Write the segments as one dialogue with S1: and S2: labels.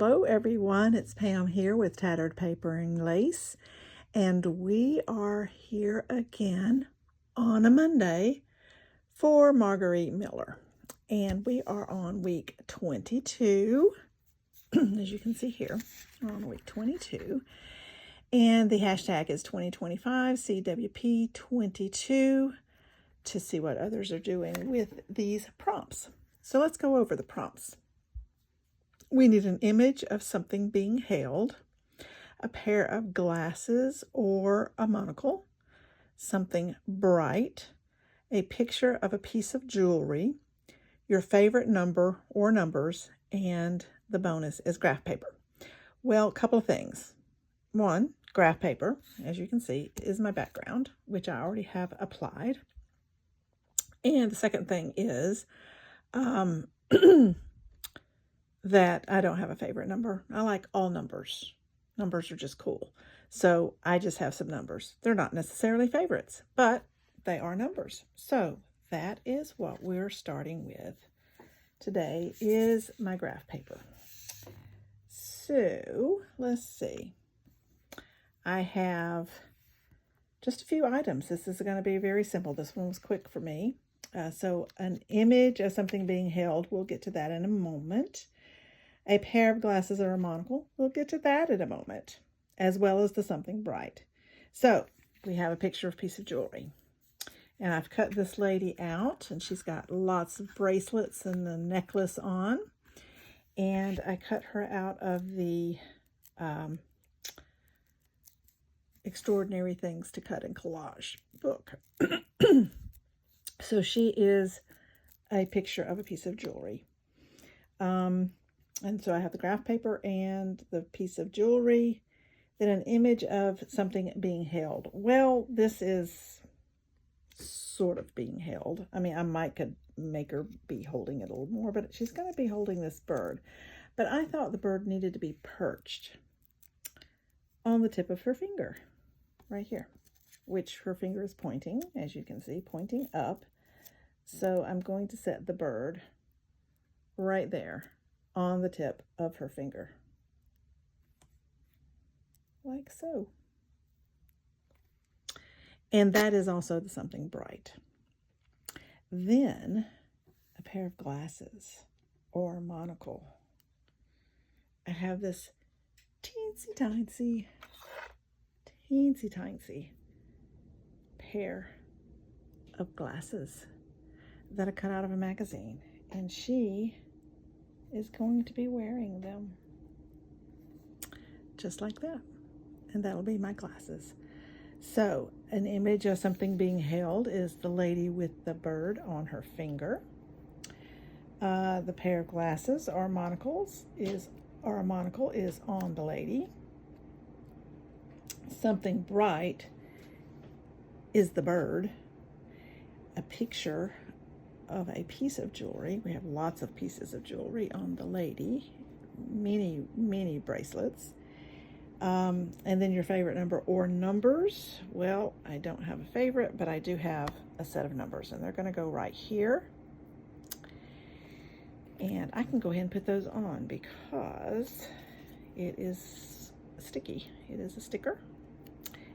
S1: Hello everyone, it's Pam here with Tattered Paper and Lace, and we are here again on a Monday for Margarete Miller. And we are on week 22, as you can see here, we're on week 22. And the hashtag is 2025 CWP22 to see what others are doing with these prompts. So let's go over the prompts. We need an image of something being held, a pair of glasses or a monocle, something bright, a picture of a piece of jewelry, your favorite number or numbers, and the bonus is graph paper. Well, a couple of things. One, graph paper, as you can see, is my background, which I already have applied. And the second thing is that I don't have a favorite number. I like all numbers. Numbers are just cool. So I just have some numbers. They're not necessarily favorites, but they are numbers. So that is what we're starting with today is my graph paper. So let's see. I have just a few items. This is going to be very simple. This one was quick for me. So an image of something being held. We'll get to that in a moment. A pair of glasses or a monocle. We'll get to that in a moment, as well as the something bright. So we have a picture of a piece of jewelry. And I've cut this lady out, and she's got lots of bracelets and the necklace on. And I cut her out of the Extraordinary Things to Cut in Collage book. So she is a picture of a piece of jewelry. And so I have the graph paper and the piece of jewelry, then an image of something being held. Well, this is sort of being held. I mean, I could make her be holding it a little more, but she's going to be holding this bird. But I thought the bird needed to be perched on the tip of her finger, right here, which her finger is pointing, as you can see, pointing up. So I'm going to set the bird right there on the tip of her finger, like so. And that is also the something bright. Then a pair of glasses or a monocle. I have this teensy tiny pair of glasses that I cut out of a magazine, and she is going to be wearing them just like that, and that'll be my glasses. So an image of something being held is the lady with the bird on her finger. The pair of glasses or monocles or a monocle is on the lady. Something bright is the bird. A picture of a piece of jewelry. We have lots of pieces of jewelry on the lady, many bracelets. And then your favorite number or numbers. Well, I don't have a favorite, but I do have a set of numbers, and they're going to go right here. And I can go ahead and put those on because it is sticky. It is a sticker,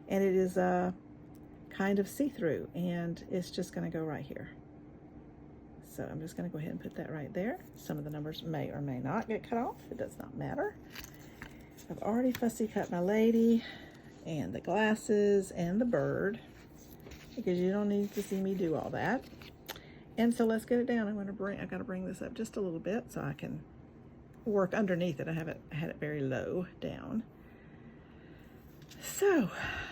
S1: and it is a kind of see-through, and it's just going to go right here. So I'm just going to go ahead and put that right there. Some of the numbers may or may not get cut off. It does not matter. I've already fussy cut my lady and the glasses and the bird because you don't need to see me do all that. And so let's get it down. I got to bring this up just a little bit so I can work underneath it. I had it very low down. So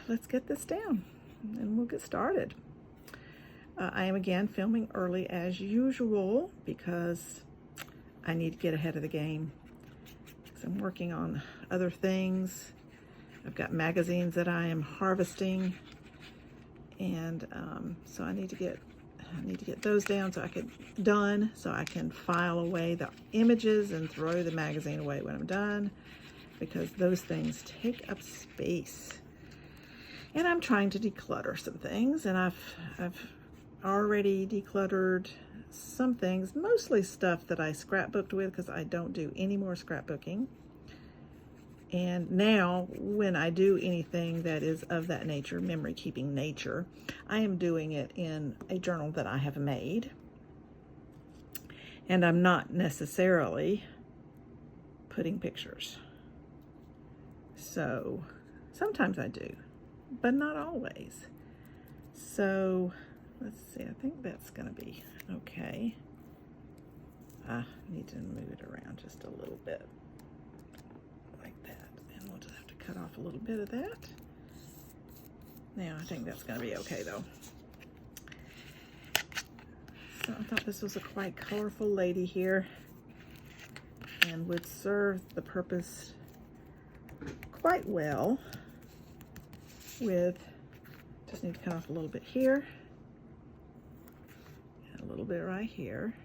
S1: let's get this down and we'll get started. I am again filming early as usual because I need to get ahead of the game. So I'm working on other things. I've got magazines that I am harvesting, and so I need to get those down so I can file away the images and throw the magazine away when I'm done, because those things take up space. And I'm trying to declutter some things, and I've already decluttered some things, mostly stuff that I scrapbooked with because I don't do any more scrapbooking. And now when I do anything that is of that nature, memory keeping nature, I am doing it in a journal that I have made. And I'm not necessarily putting pictures. So sometimes I do, but not always. So let's see, I think that's gonna be okay. I need to move it around just a little bit. We'll just have to cut off a little bit of that. Now, I think that's going to be okay, though. So I thought this was a quite colorful lady here and would serve the purpose quite well with, just need to cut off a little bit here and a little bit right here.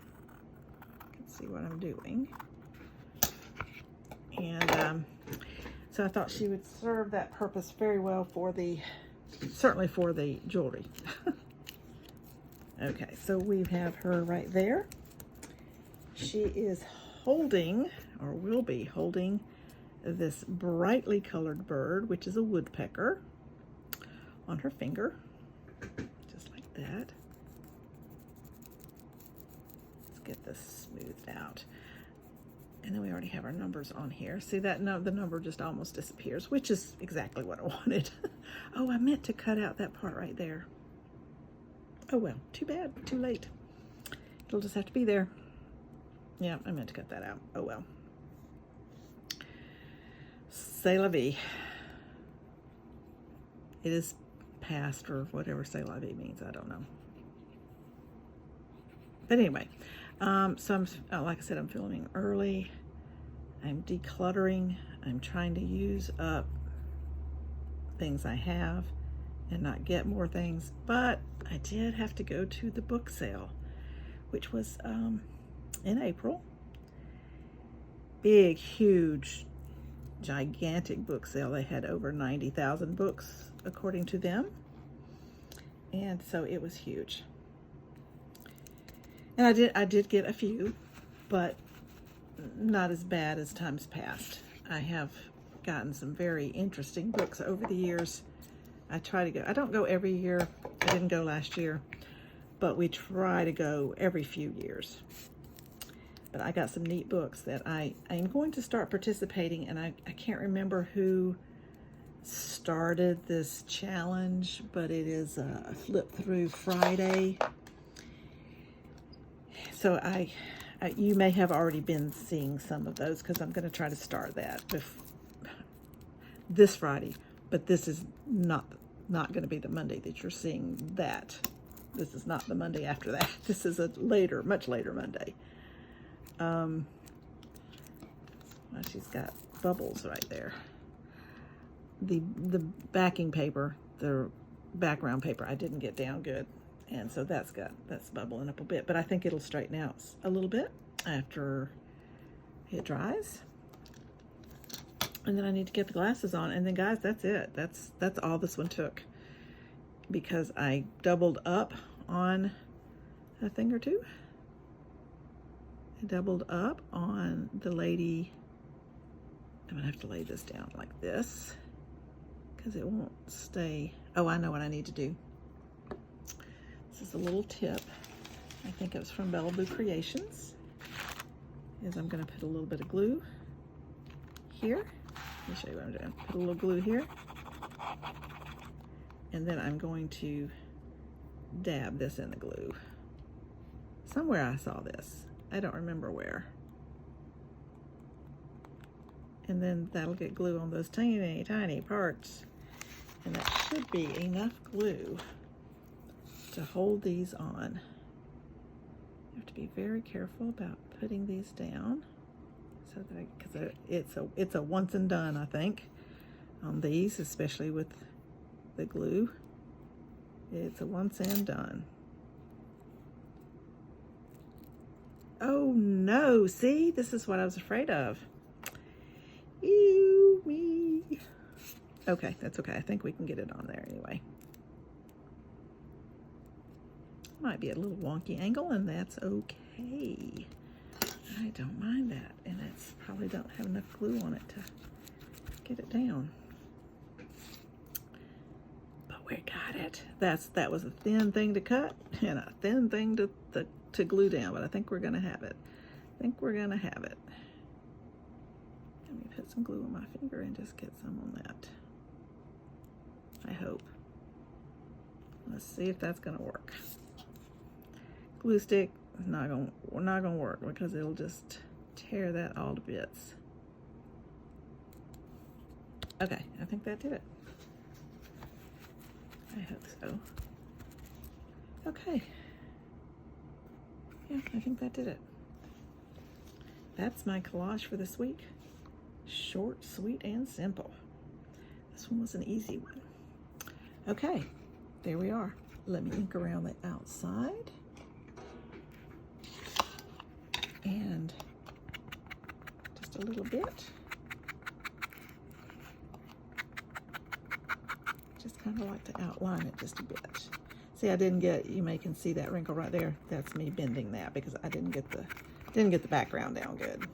S1: You can see what I'm doing. And so I thought she would serve that purpose very well for the, certainly for the jewelry. Okay, so we have her right there. She is holding, or will be holding, this brightly colored bird, which is a woodpecker, on her finger, just like that. Let's get this smoothed out. And then we already have our numbers on here. See that? No, the number just almost disappears, which is exactly what I wanted. Oh, I meant to cut out that part right there. Oh well, too bad, too late. It'll just have to be there. Yeah, I meant to cut that out. Oh well. C'est la vie. It is past, or whatever c'est la vie means, I don't know. But anyway, so I'm, like I said, I'm filming early. I'm decluttering. I'm trying to use up things I have and not get more things. But I did have to go to the book sale, which was in April. Big, huge, gigantic book sale. They had over 90,000 books, according to them. And so it was huge. And I did get a few, but not as bad as times past. I have gotten some very interesting books over the years. I try to go, I don't go every year. I didn't go last year, but we try to go every few years. But I got some neat books that I'm going to start participating, and I can't remember who started this challenge, but it is a Flip Through Friday. So you may have already been seeing some of those, because I'm going to try to start that this Friday. But this is not going to be the Monday that you're seeing that. This is not the Monday after that. This is a later, much later Monday. Well, she's got bubbles right there. The backing paper, the background paper, I didn't get down good. And so that's bubbling up a bit, but I think it'll straighten out a little bit after it dries. And then I need to get the glasses on, and then guys, that's it. That's all this one took, because I doubled up on a thing or two. I doubled up on the lady. I'm gonna have to lay this down like this, because it won't stay. Oh, I know what I need to do. This is a little tip. I think it was from Malibu Creations. Is I'm going to put a little bit of glue here. Let me show you what I'm doing. Put a little glue here. And then I'm going to dab this in the glue. Somewhere I saw this. I don't remember where. And then that'll get glue on those tiny, tiny parts. And that should be enough glue to hold these on. You have to be very careful about putting these down, so that, because it's a once and done, I think, on these, especially with the glue. It's a once and done. Oh no, see, this is what I was afraid of. Ew, me. Okay, that's okay. I think we can get it on there anyway. Might be a little wonky angle, and that's okay. I don't mind that, and it's probably don't have enough glue on it to get it down. But we got it. That was a thin thing to cut and a thin thing to glue down, but I think we're gonna have it. I think we're gonna have it. Let me put some glue on my finger and just get some on that. I hope. Let's see if that's gonna work. Glue stick is not gonna work because it'll just tear that all to bits. Okay, I think that did it. I hope so. Okay. Yeah, I think that did it. That's my collage for this week. Short, sweet, and simple. This one was an easy one. Okay, there we are. Let me ink around the outside. And just a little bit. Just kind of like to outline it just a bit. See, I didn't get, you may can see that wrinkle right there. That's me bending that because I didn't get the background down good.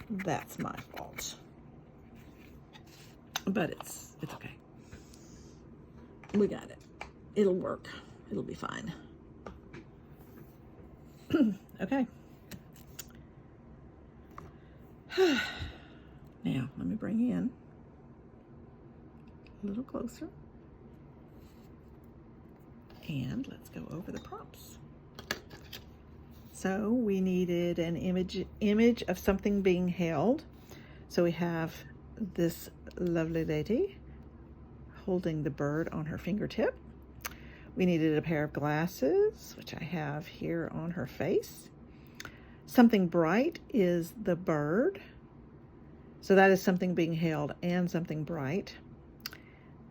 S1: That's my fault. But it's okay. We got it. It'll work. It'll be fine. Okay. Now, let me bring in a little closer. And let's go over the prompts. So we needed an image of something being held. So we have this lovely lady holding the bird on her fingertip. We needed a pair of glasses, which I have here on her face. Something bright is the bird. So that is something being held and something bright.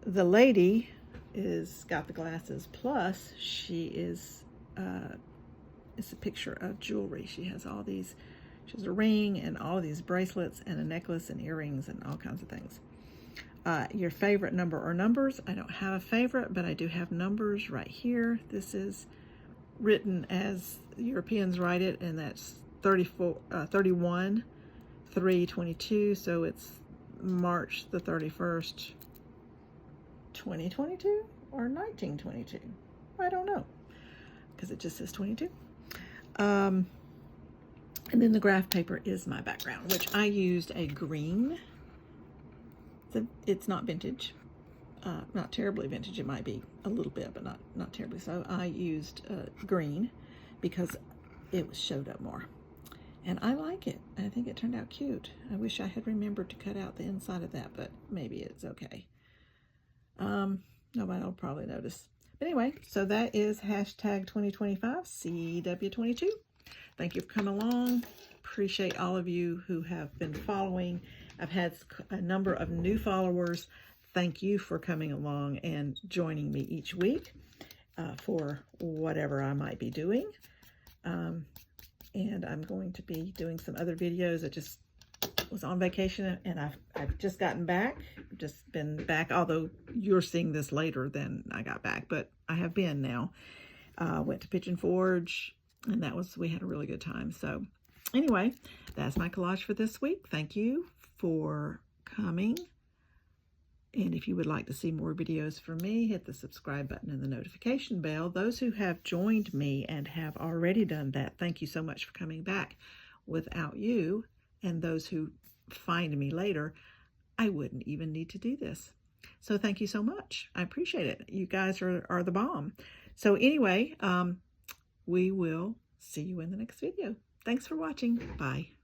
S1: The lady is got the glasses, plus she is it's a picture of jewelry. She has all these, she has a ring and all these bracelets and a necklace and earrings and all kinds of things. Your favorite number or numbers. I don't have a favorite, but I do have numbers right here. This is written as Europeans write it, and that's 31, 3/22. So it's March the 31st, 2022 or 1922. I don't know, because it just says 22. And then the graph paper is my background, which I used a green. It's not vintage, not terribly vintage. It might be a little bit, but not terribly so. I used green because it showed up more, and I like it. I think it turned out cute. I wish I had remembered to cut out the inside of that, but maybe it's okay. Nobody will probably notice. But anyway, so that is hashtag 2025 CW22. Thank you for coming along. Appreciate all of you who have been following. I've had a number of new followers. Thank you for coming along and joining me each week for whatever I might be doing. And I'm going to be doing some other videos. I just was on vacation and I've just gotten back. Just been back, although you're seeing this later than I got back, but I have been now. Went to Pigeon Forge, and we had a really good time. So anyway, that's my collage for this week. Thank you for coming. And if you would like to see more videos from me, hit the subscribe button and the notification bell. Those who have joined me and have already done that, thank you so much for coming back. Without you and those who find me later, I wouldn't even need to do this. So thank you so much. I appreciate it. You guys are the bomb. So anyway, we will see you in the next video. Thanks for watching. Bye.